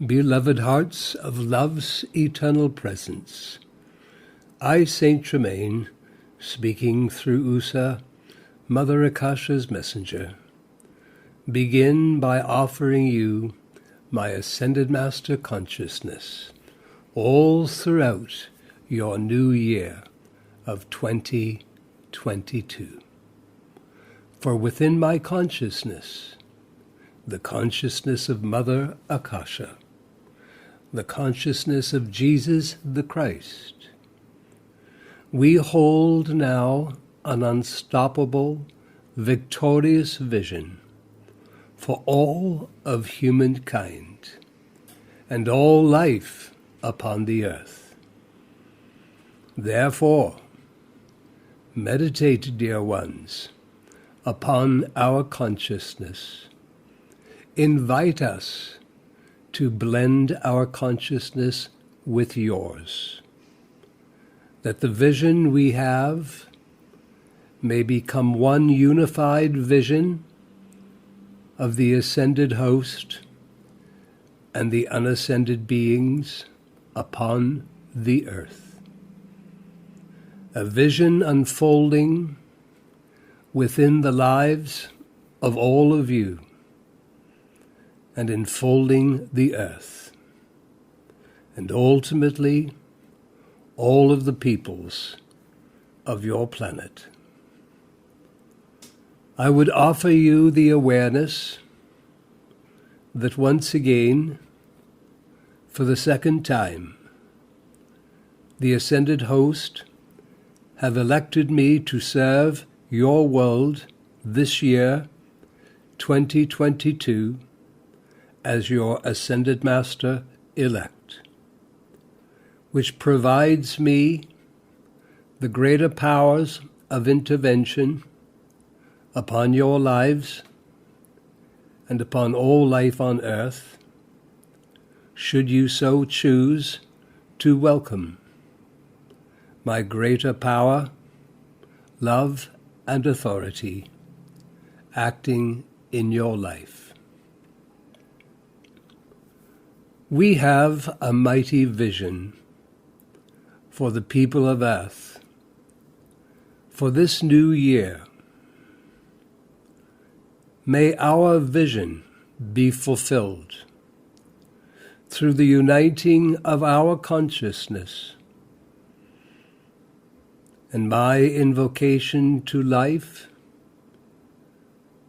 Beloved hearts of love's eternal presence, I, Saint Germain, speaking through Usa, Mother Akasha's messenger, begin by offering you my Ascended Master consciousness all throughout your new year of 2022. For within my consciousness, the consciousness of Mother Akasha, the consciousness of Jesus the Christ, we hold now an unstoppable, victorious vision for all of humankind and all life upon the earth. Therefore, meditate, dear ones, upon our consciousness. Invite us to blend our consciousness with yours, that the vision we have may become one unified vision of the ascended host and the unascended beings upon the earth. A vision unfolding within the lives of all of you and enfolding the earth, and ultimately all of the peoples of your planet. I would offer you the awareness that once again, for the second time, the Ascended Host have elected me to serve your world this year, 2022, as your Ascended Master elect, which provides me the greater powers of intervention upon your lives and upon all life on earth, should you so choose to welcome my greater power, love, and authority acting in your life. We have a mighty vision for the people of earth for this new year. May our vision be fulfilled through the uniting of our consciousness, and my invocation to life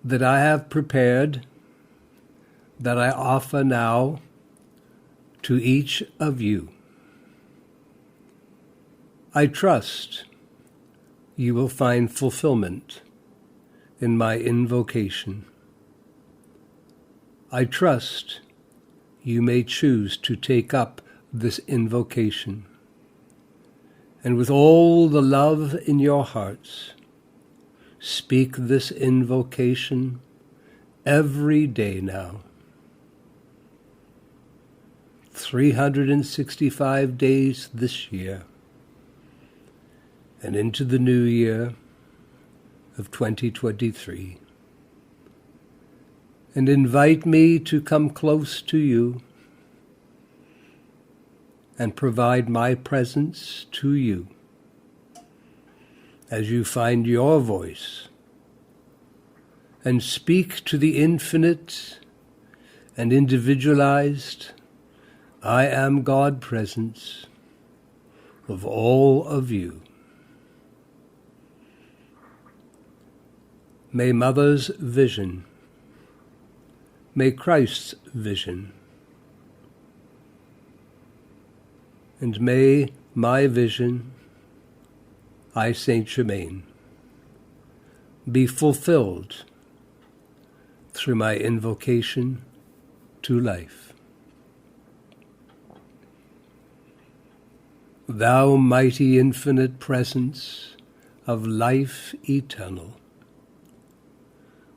that I have prepared, that I offer now to each of you. I trust you will find fulfillment in my invocation. I trust you may choose to take up this invocation, and with all the love in your hearts, speak this invocation every day now. 365 days this year, and into the new year of 2023. And invite me to come close to you and provide my presence to you as you find your voice and speak to the infinite and individualized I am God presence of all of you. May Mother's vision, may Christ's vision, and may my vision, I, Saint Germain, be fulfilled through my invocation to life. Thou mighty infinite presence of life eternal,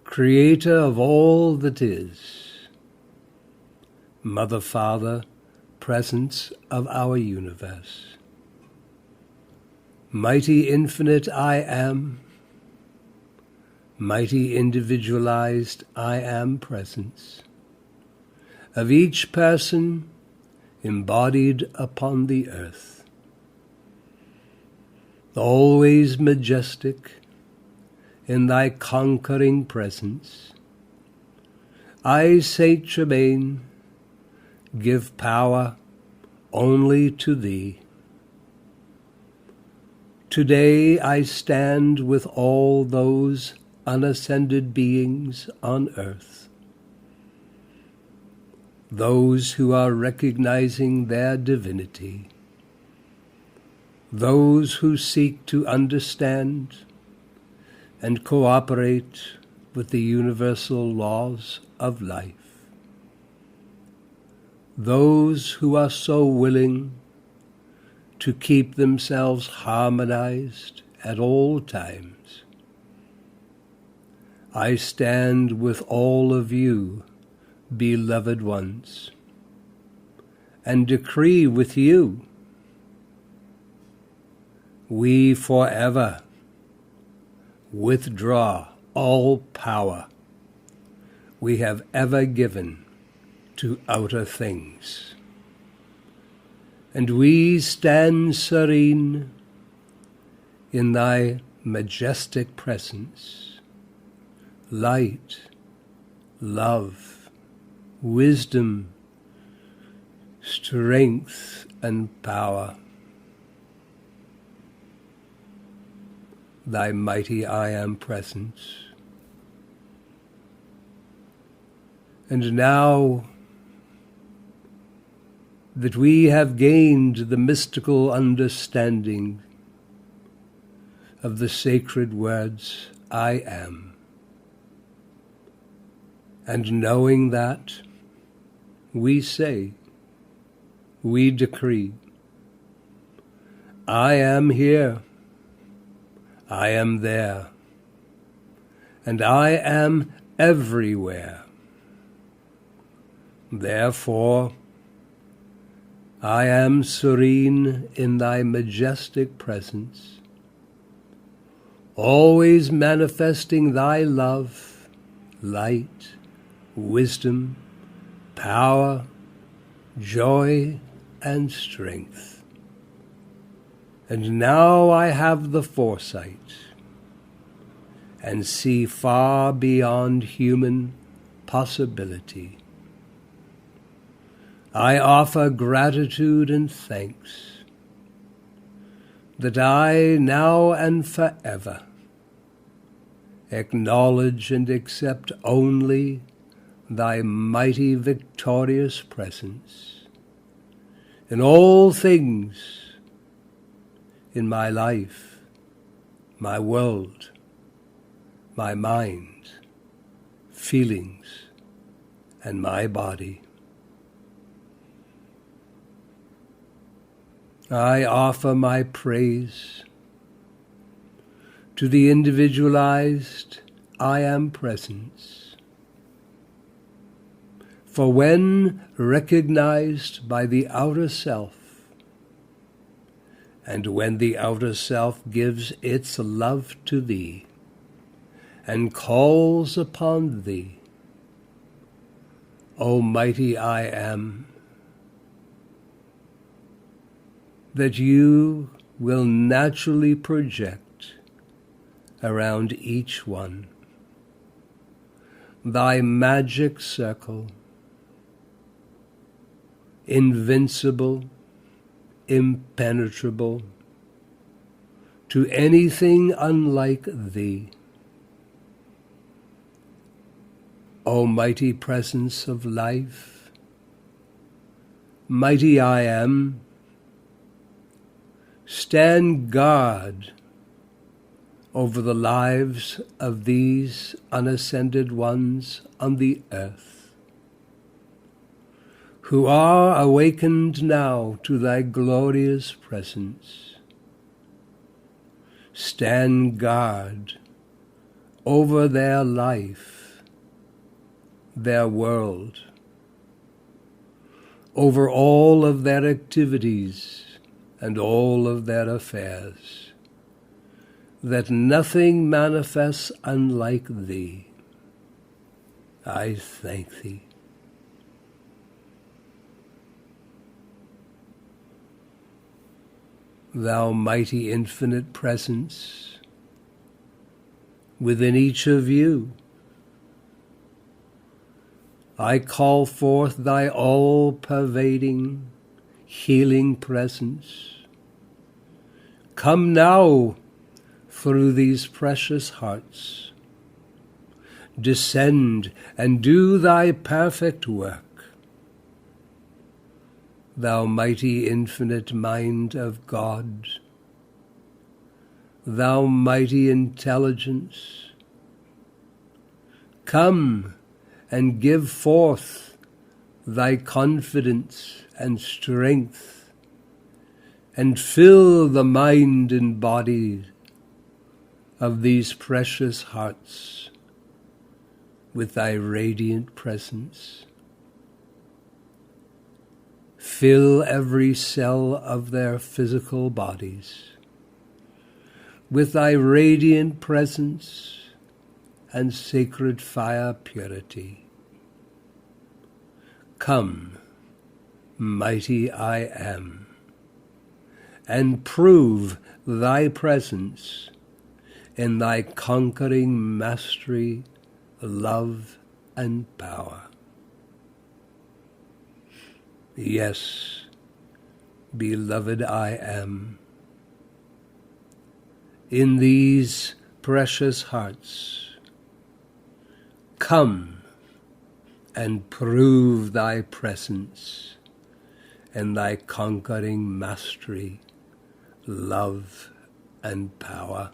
creator of all that is, Mother, Father, presence of our universe, mighty infinite I am, mighty individualized I am presence, of each person embodied upon the earth. Always majestic in thy conquering presence, I, Saint Germain, give power only to thee. Today I stand with all those unascended beings on earth, those who are recognizing their divinity, those who seek to understand and cooperate with the universal laws of life, those who are so willing to keep themselves harmonized at all times. I stand with all of you, beloved ones, and decree with you, we forever withdraw all power we have ever given to outer things, and we stand serene in thy majestic presence, light, love, wisdom, strength, and power. Thy mighty I Am presence. And now that we have gained the mystical understanding of the sacred words, I am, and knowing that, we say, we decree, I am here, I am there, and I am everywhere. Therefore, I am serene in thy majestic presence, always manifesting thy love, light, wisdom, power, joy, and strength. And now I have the foresight and see far beyond human possibility. I offer gratitude and thanks that I now and forever acknowledge and accept only thy mighty victorious presence in all things, in my life, my world, my mind, feelings, and my body. I offer my praise to the individualized I Am presence. For when recognized by the outer self, and when the outer self gives its love to thee and calls upon thee, O mighty I Am, that you will naturally project around each one thy magic circle, invincible, impenetrable to anything unlike thee. O mighty presence of life, mighty I Am, stand guard over the lives of these unascended ones on the earth, who are awakened now to thy glorious presence. Stand guard over their life, their world, over all of their activities and all of their affairs, that nothing manifests unlike thee. I thank thee. thou mighty infinite presence within each of you. I call forth thy all-pervading, healing presence. Come now through these precious hearts. Descend and do thy perfect work. Thou mighty infinite mind of God, thou mighty intelligence, come and give forth thy confidence and strength, and fill the mind and body of these precious hearts with thy radiant presence. Fill every cell of their physical bodies with thy radiant presence and sacred fire purity. Come, mighty I am, and prove thy presence in thy conquering mastery, love, and power. Yes, beloved I am. In these precious hearts, come and prove thy presence and thy conquering mastery, love, and power.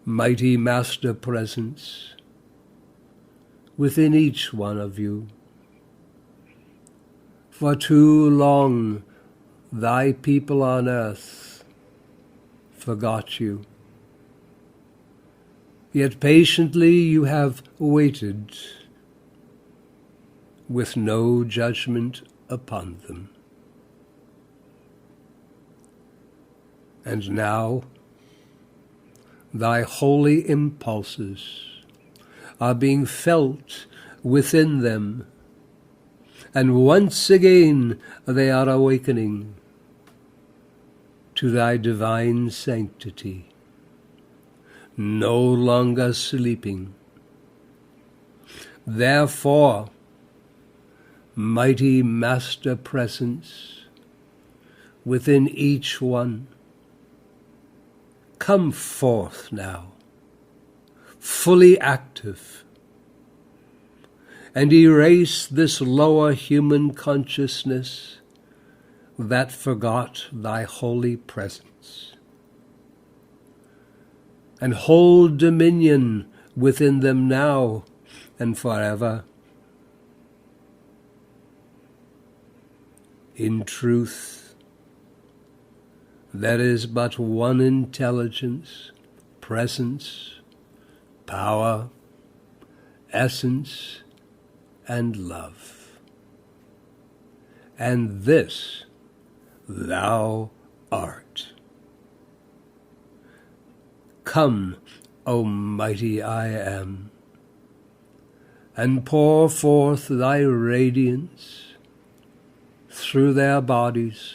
Mighty Master Presence within each one of you. For too long thy people on earth forgot you. Yet patiently you have waited with no judgment upon them. And now thy holy impulses are being felt within them, and once again they are awakening to thy divine sanctity, no longer sleeping. Therefore, mighty Master Presence within each one, come forth now, fully active, and erase this lower human consciousness that forgot thy holy presence, and hold dominion within them now and forever. In truth, there is but one intelligence, presence, power, essence, and love. And this thou art. Come, O mighty I am, and pour forth thy radiance through their bodies,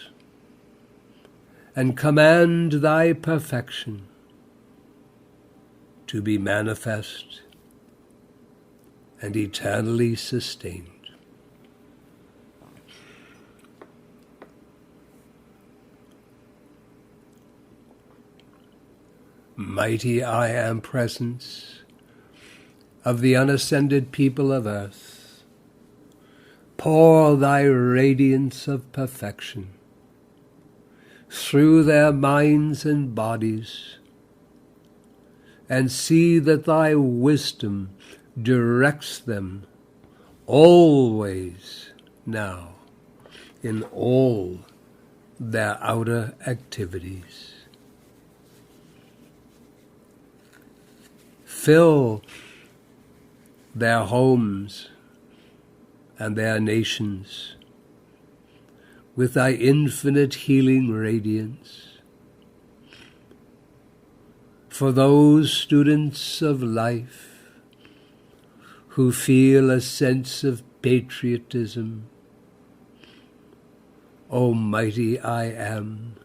and command thy perfection to be manifest and eternally sustained. Mighty I am presence of the unascended people of earth, pour thy radiance of perfection through their minds and bodies, and see that thy wisdom directs them always now in all their outer activities. Fill their homes and their nations with thy infinite healing radiance. For those students of life who feel a sense of patriotism, O mighty I Am.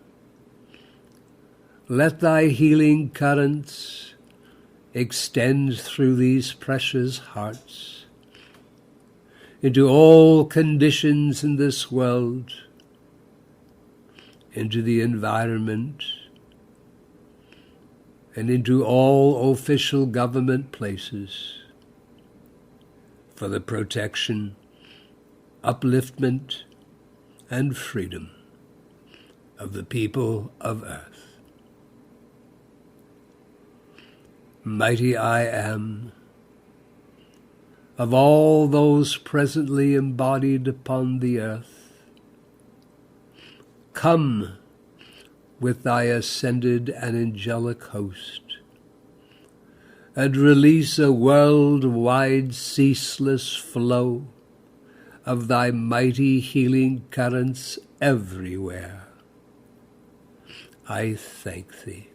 Let thy healing currents extend through these precious hearts into all conditions in this world, into the environment, and into all official government places, for the protection, upliftment, and freedom of the people of earth. Mighty I Am, of all those presently embodied upon the earth, come with thy ascended and angelic host, and release a worldwide ceaseless flow of thy mighty healing currents everywhere. I thank thee.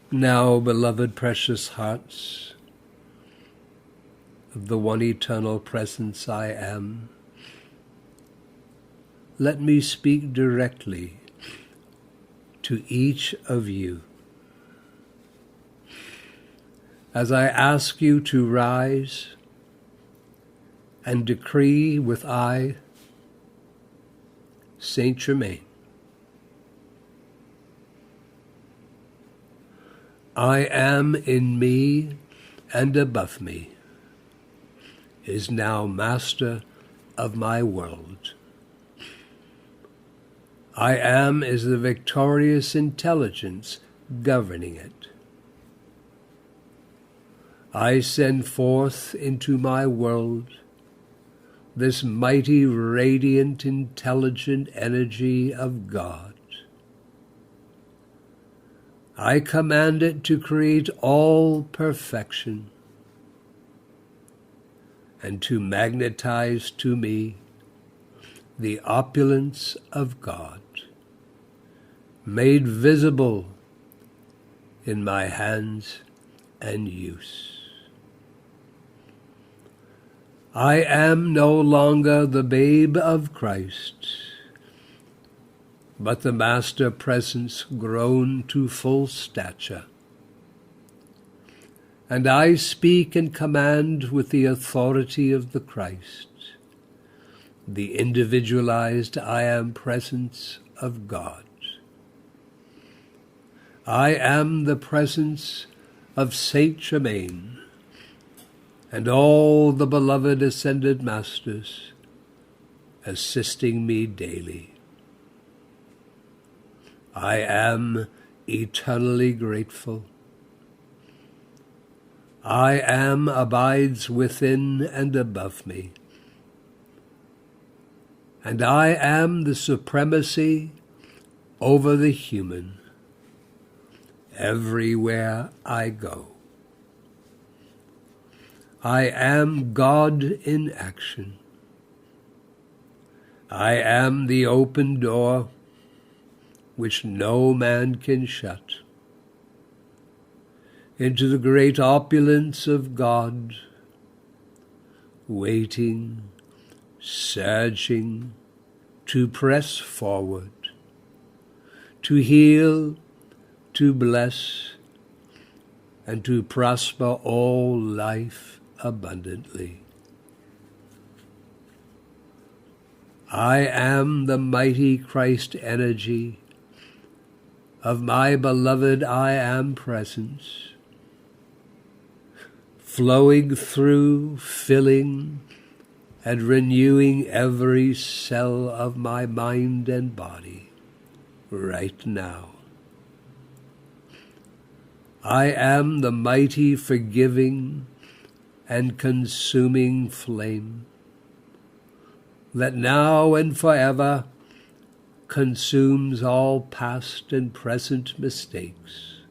Now, beloved precious hearts of the one eternal presence I Am, let me speak directly to each of you as I ask you to rise and decree with I, Saint Germain, I am in me and above me, is now master of my world. I am is the victorious intelligence governing it. I send forth into my world this mighty, radiant, intelligent energy of God. I command it to create all perfection and to magnetize to me the opulence of God, made visible in my hands and use. I am no longer the babe of Christ, but the Master Presence grown to full stature. And I speak and command with the authority of the Christ, the individualized I Am Presence of God. I am the presence of Saint Germain and all the beloved Ascended Masters assisting me daily. I am eternally grateful. I am abides within and above me. And I am the supremacy over the human everywhere I go. I am God in action. I am the open door which no man can shut, into the great opulence of God, waiting, surging, to press forward, to heal, to bless, and to prosper all life abundantly. I am the mighty Christ energy of my beloved I Am Presence, flowing through, filling, and renewing every cell of my mind and body right now. I am the mighty forgiving and consuming flame that now and forever consumes all past and present mistakes,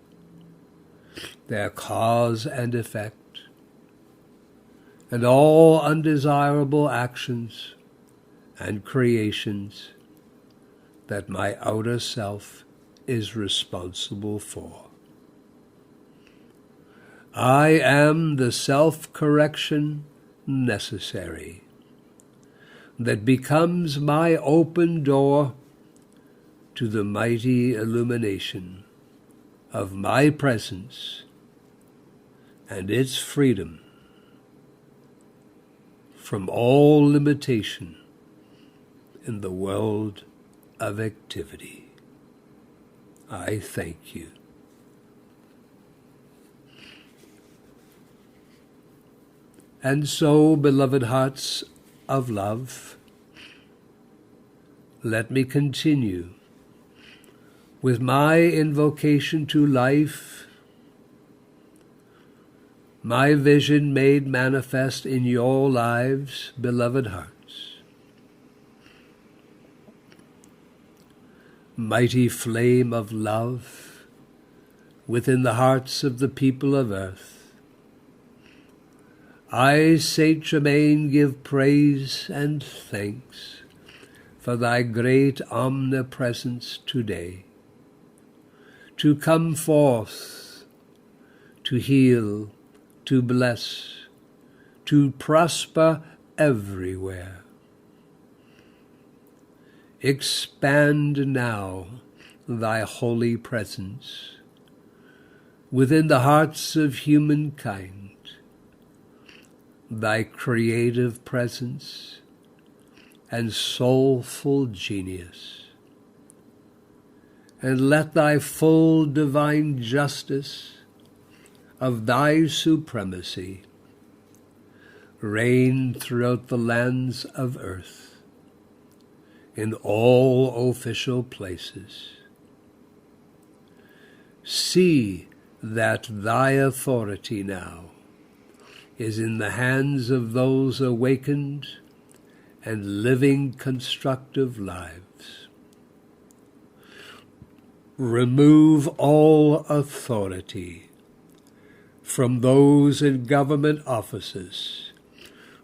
their cause and effect, and all undesirable actions and creations that my outer self is responsible for. I am the self-correction necessary, that becomes my open door to the mighty illumination of my presence and its freedom from all limitation in the world of activity. I thank you. And so, beloved hearts of love, let me continue with my invocation to life, my vision made manifest in your lives, beloved hearts. Mighty flame of love within the hearts of the people of earth, I, Saint Germain, give praise and thanks for thy great omnipresence today, to come forth, to heal, to bless, to prosper everywhere. Expand now thy holy presence within the hearts of humankind, thy creative presence and soulful genius, and let thy full divine justice of thy supremacy reign throughout the lands of earth, in all official places. See that thy authority now is in the hands of those awakened and living constructive lives. Remove all authority from those in government offices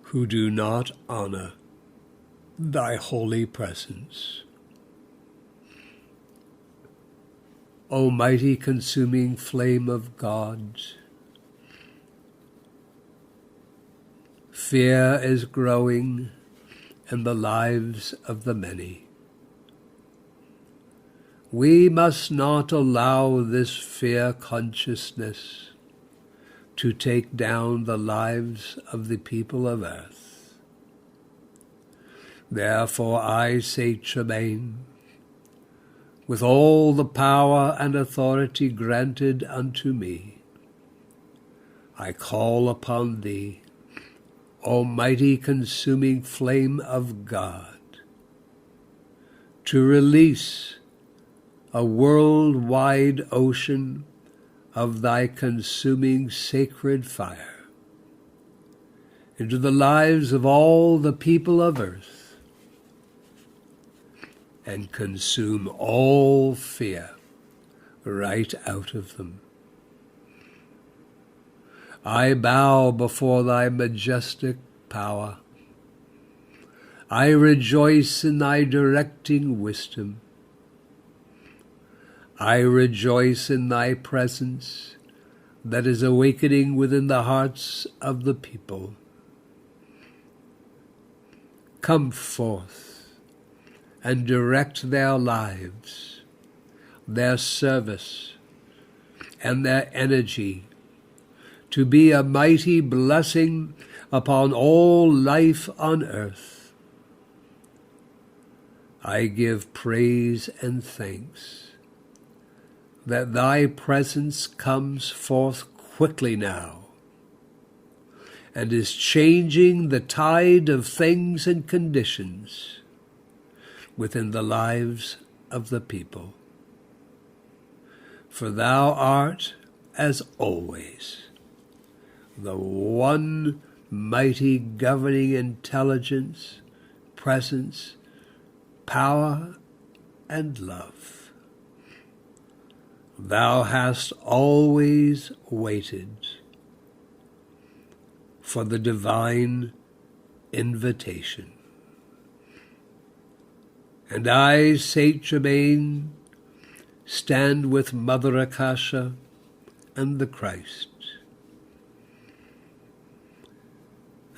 who do not honor thy holy presence. O mighty consuming flame of God, fear is growing in the lives of the many. We must not allow this fear consciousness to take down the lives of the people of earth. Therefore I, Saint Germain, with all the power and authority granted unto me, I call upon thee, Almighty consuming flame of God, to release a worldwide ocean of thy consuming sacred fire into the lives of all the people of earth, and consume all fear right out of them. I bow before thy majestic power. I rejoice in thy directing wisdom. I rejoice in thy presence that is awakening within the hearts of the people. Come forth and direct their lives, their service, and their energy to be a mighty blessing upon all life on earth. I give praise and thanks that thy presence comes forth quickly now and is changing the tide of things and conditions within the lives of the people. For thou art, as always, the one mighty governing intelligence, presence, power, and love. Thou hast always waited for the divine invitation. And I, Saint Germain, stand with Mother Akasha and the Christ,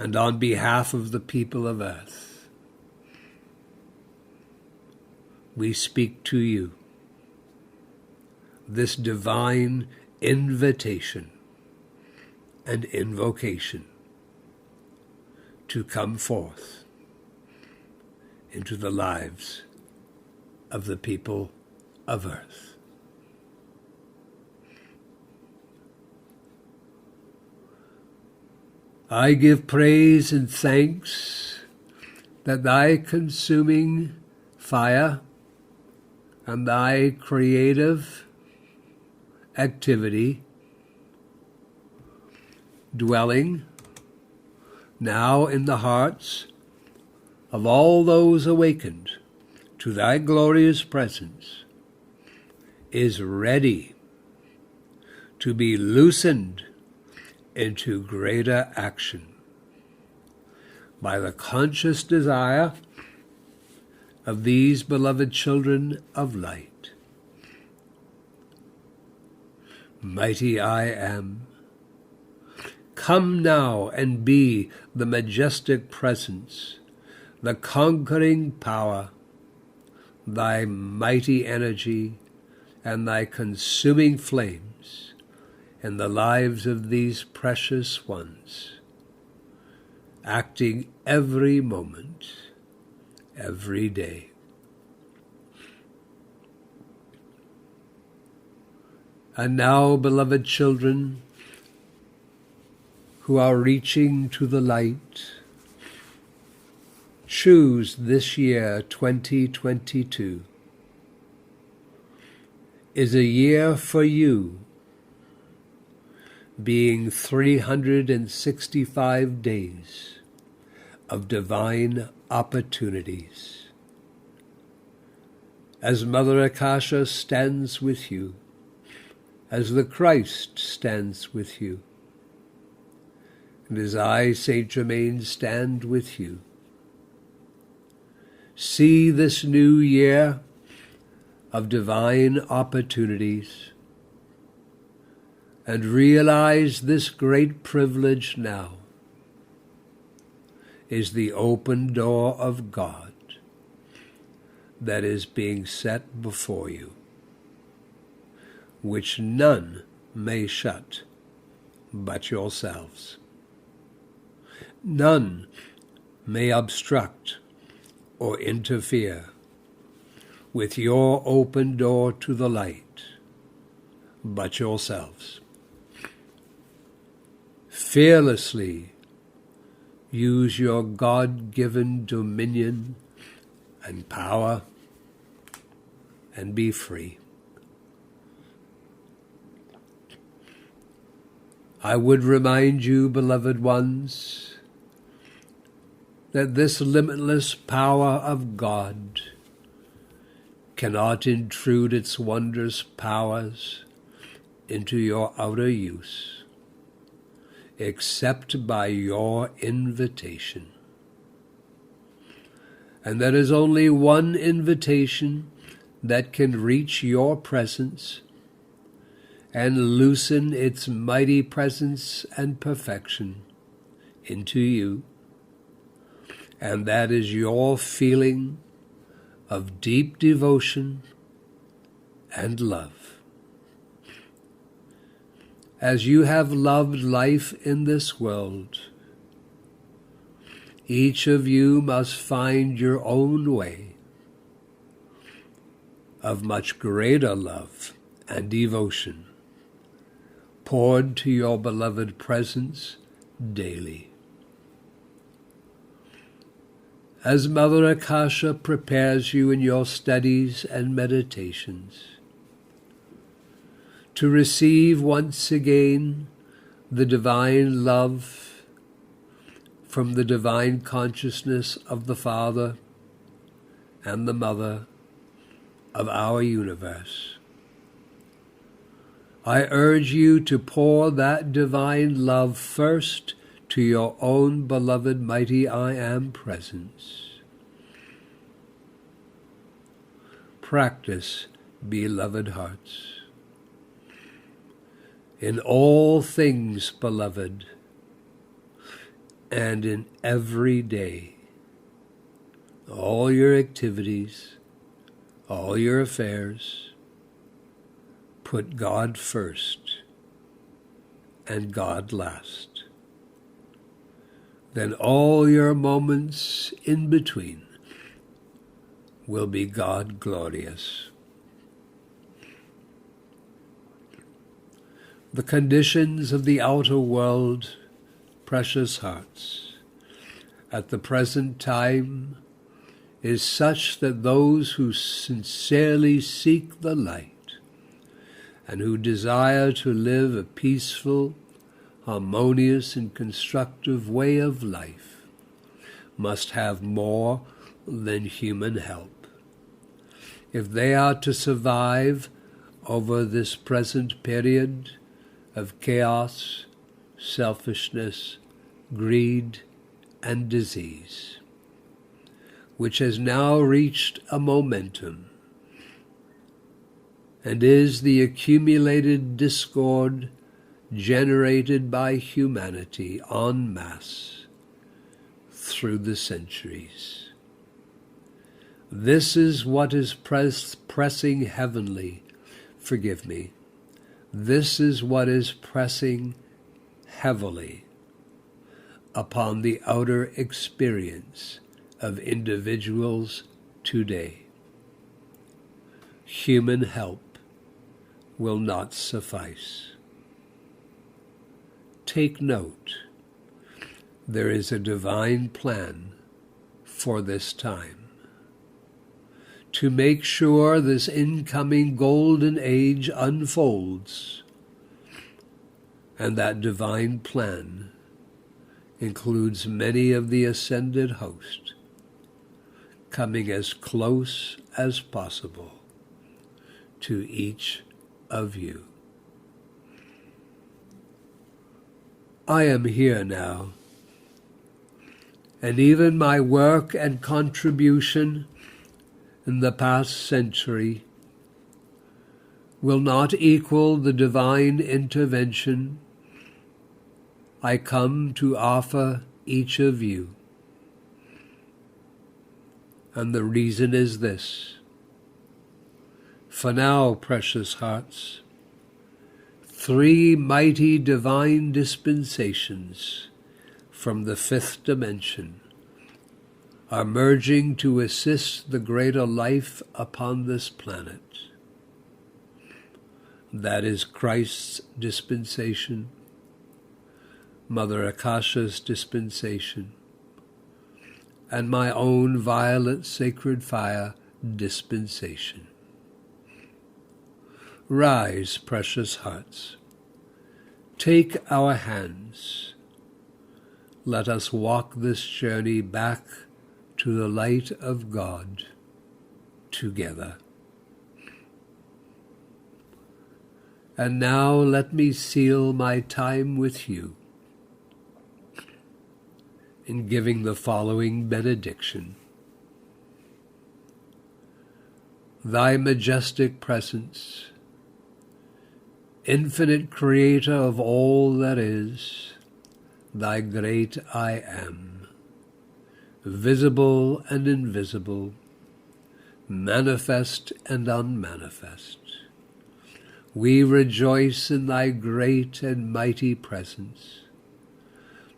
and on behalf of the people of earth, we speak to you this divine invitation and invocation to come forth into the lives of the people of earth. I give praise and thanks that thy consuming fire and thy creative activity dwelling now in the hearts of all those awakened to thy glorious presence is ready to be loosened into greater action by the conscious desire of these beloved children of light. Mighty I am, come now and be the majestic presence, the conquering power, thy mighty energy, and thy consuming flames in the lives of these precious ones, acting every moment, every day. And now, beloved children, who are reaching to the light, choose this year, 2022, is a year for you, being 365 days of divine opportunities. As Mother Akasha stands with you, as the Christ stands with you, and as I, Saint Germain, stand with you, see this new year of divine opportunities and realize this great privilege now is the open door of God that is being set before you, which none may shut but yourselves. None may obstruct or interfere with your open door to the light but yourselves. Fearlessly use your God-given dominion and power and be free. I would remind you, beloved ones, that this limitless power of God cannot intrude its wondrous powers into your outer use, except by your invitation. And there is only one invitation that can reach your presence and loosen its mighty presence and perfection into you, and that is your feeling of deep devotion and love. As you have loved life in this world, each of you must find your own way of much greater love and devotion poured to your beloved presence daily. As Mother Akasha prepares you in your studies and meditations to receive once again the divine love from the divine consciousness of the Father and the Mother of our universe, I urge you to pour that divine love first to your own beloved mighty I Am presence. Practice, beloved hearts. In all things, beloved, and in every day. All your activities, all your affairs, put God first and God last. Then all your moments in between will be God glorious. The conditions of the outer world, precious hearts, at the present time is such that those who sincerely seek the light and who desire to live a peaceful, harmonious, and constructive way of life must have more than human help. If they are to survive over this present period of chaos, selfishness, greed, and disease, which has now reached a momentum and is the accumulated discord generated by humanity en masse through the centuries. This is what is pressing heavenly, forgive me, this is what is pressing heavily upon the outer experience of individuals today. Human help will not suffice. Take note, there is a divine plan for this time. To make sure this incoming golden age unfolds, and that divine plan includes many of the ascended host coming as close as possible to each of you. I am here now, and even my work and contribution in the past century will not equal the divine intervention I come to offer each of you. And the reason is this. For now, precious hearts, 3 mighty divine dispensations from the 5th dimension are merging to assist the greater life upon this planet. That is Christ's dispensation, Mother Akasha's dispensation, and my own violet sacred fire dispensation. Rise, precious hearts. Take our hands. Let us walk this journey back to the light of God together. And now let me seal my time with you in giving the following benediction. Thy majestic presence, infinite creator of all that is, thy great I am, visible and invisible, manifest and unmanifest. We rejoice in thy great and mighty presence,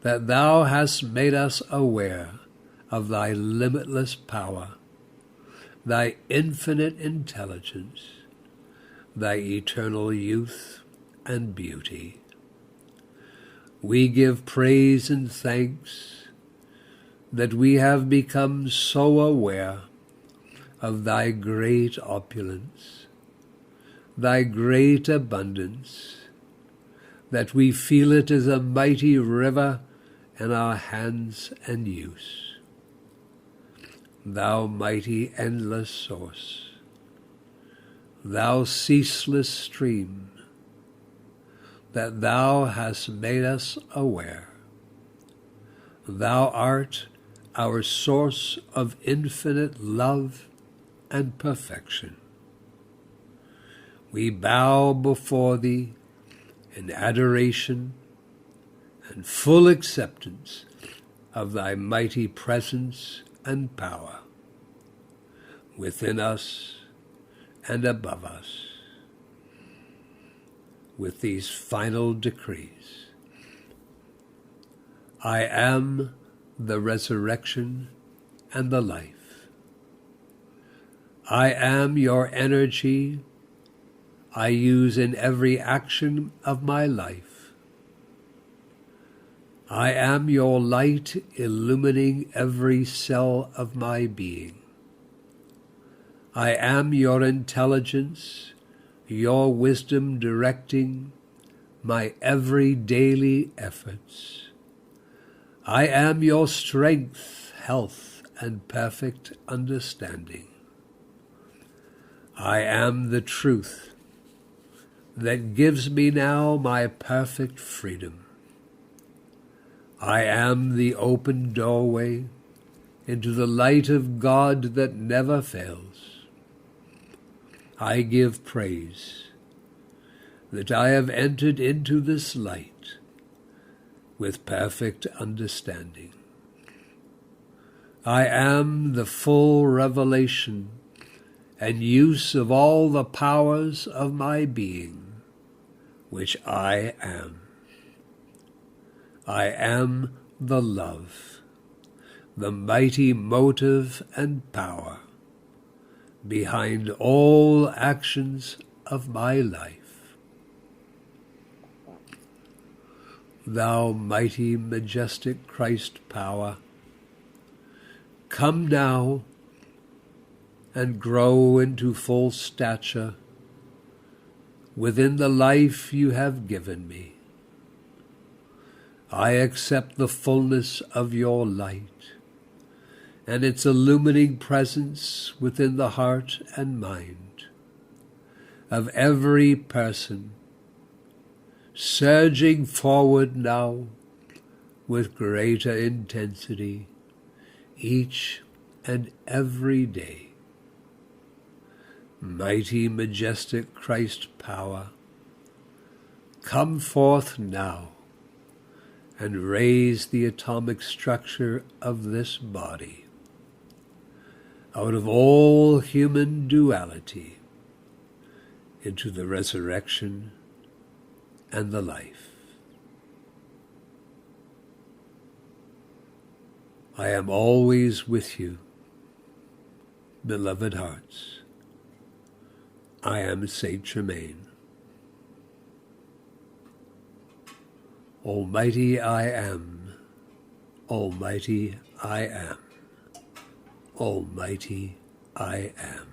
that thou hast made us aware of thy limitless power, thy infinite intelligence, thy eternal youth and beauty. We give praise and thanks that we have become so aware of thy great opulence, thy great abundance, that we feel it as a mighty river in our hands and use. Thou mighty endless source, thou ceaseless stream, that thou hast made us aware. Thou art our source of infinite love and perfection. We bow before thee in adoration and full acceptance of thy mighty presence and power within us and above us. With these final decrees, I am the resurrection and the life. I am your energy I use in every action of my life. I am your light illumining every cell of my being. I am your intelligence, your wisdom directing my every daily efforts. I am your strength, health, and perfect understanding. I am the truth that gives me now my perfect freedom. I am the open doorway into the light of God that never fails. I give praise that I have entered into this light with perfect understanding. I am the full revelation and use of all the powers of my being, which I am. I am the love, the mighty motive and power behind all actions of my life. Thou mighty, majestic Christ power, come now and grow into full stature within the life you have given me. I accept the fullness of your light and its illumining presence within the heart and mind of every person, surging forward now with greater intensity each and every day. Mighty, majestic Christ power, come forth now and raise the atomic structure of this body out of all human duality into the resurrection and the life. I am always with you, beloved hearts. I am Saint Germain. Almighty I am, Almighty I am, Almighty I am.